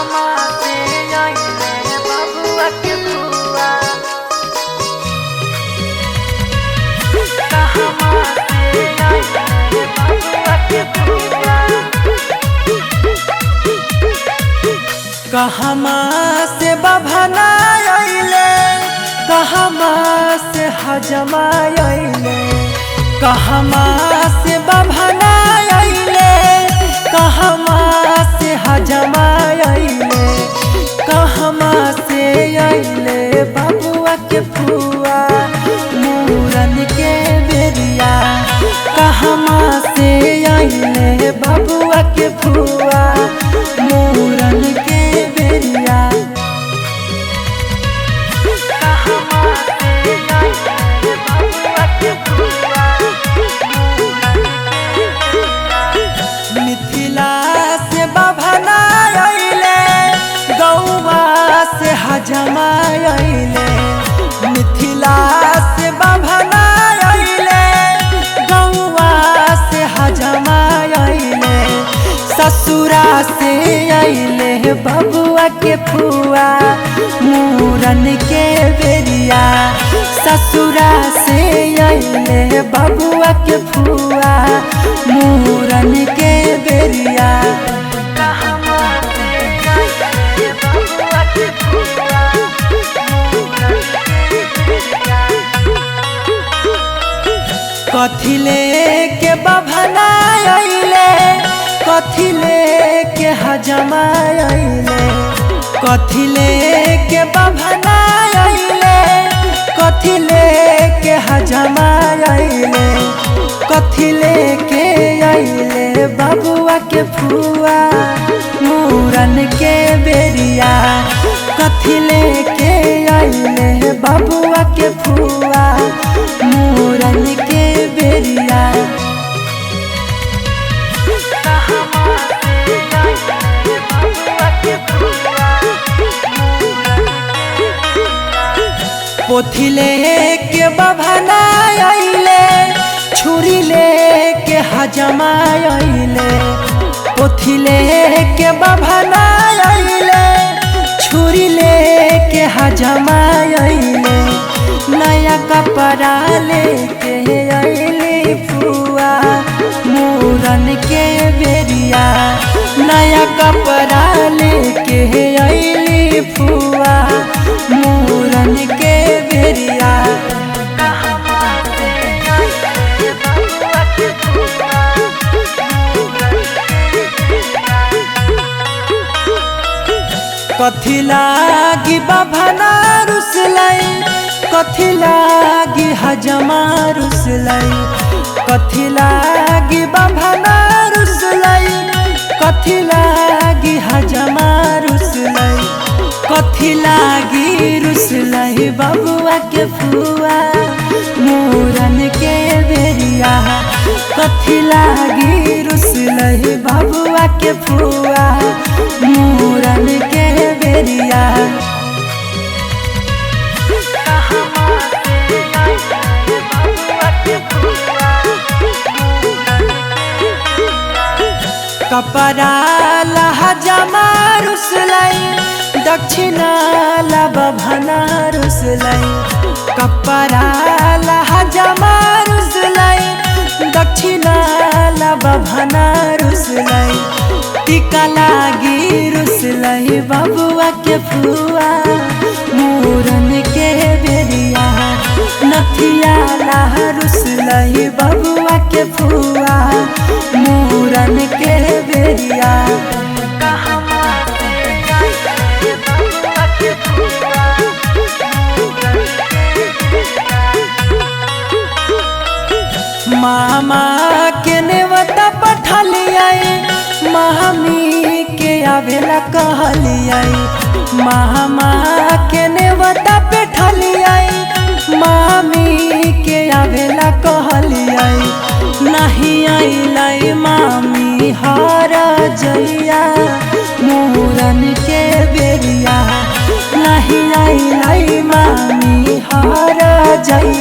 कहमा से आइले बबुआ के फुआ। कहमा से आइले बबुआ के फुआ। कहमा से बभना आइले, कहमा से हजमा आइले, कहमा से बभना आइले, कहमा से हजमा आइले, कहमा से आइले बबुआ के फुआ मूरन के बेरिया। कहमा से आइले बबुआ के फुआ मूरन के बेरिया। कहमा से आइले बबुआ के फुआ मिथिला से बभना आइले, गौवा से हजमा आइले, मिथिला से बभना आइले, गौवा से हजमा आइले, ससुरा से आइले बबुआ के फुआ मूरन के बेरिया। ससुरा से आइले बबुआ के फुआ मूरन के बेरिया। कहमा से आइले बबुआ के फुआ मूरन के बेरिया। कथी लेके बभना आइले, कथी लेके हजमा आइले, कथी लेके बभना आइले, कथी लेके हजमा आइले, कथी लेके आइले बबुआ के फुआ मूरन के बेरिया। कथी लेके आइले बबुआ के फुआ मूरन के बेरिया। कहमा से आइले बबुआ के फुआ मूरन के बेरिया। पोथी लेके बभना आइले, छुरी लेके हजमा आइले, पोथी लेके बभना आइले, छुरी लेके हजमा आइले, नया कपड़ा लेके आइले फुआ मूरन के बेरिया। नया कपड़ा लेके आइले फुआ मूरन के बेरिया। कहमा से आइले बबुआ के फुआ मूरन के बेरिया। कथी लागी बभना रुसलै, कथी लागी हजमा रुसलै, कथी लागी बभना रुसलै, कथी लागी हजमा रुसलै, कथी लागी रुसलै बबुआ के फुआ मूरन के बेरिया। कथी लागी रुसलै बबुआ के फुआ मूरन के बेरिया। कहमा से आइले बबुआ के फुआ मूरन के बेरिया। कपड़ा लहजमा रुसलै, दक्षिणा ला बभना रुसलै, कपड़ा लहजमा रुसलै, दक्षिणा ला बभना रुसलै, टीका लागी रुसलै बबुआ के फुआ मूरन के बेरिया। नथिया ला रुसलै बबुआ के फुआ मूरन के बेरिया। कहमा से आइले बबुआ के फुआ मूरन के बेरिया। मामा के नेवता पठलिया, मामी के आवेला कहलिया, मामा के नेवता पेठलिया, मामी के आवेला कहलिया, नहीं आइलै मामी हर जइया मूरन के बेरिया। नहीं आइलै मामी हर जइया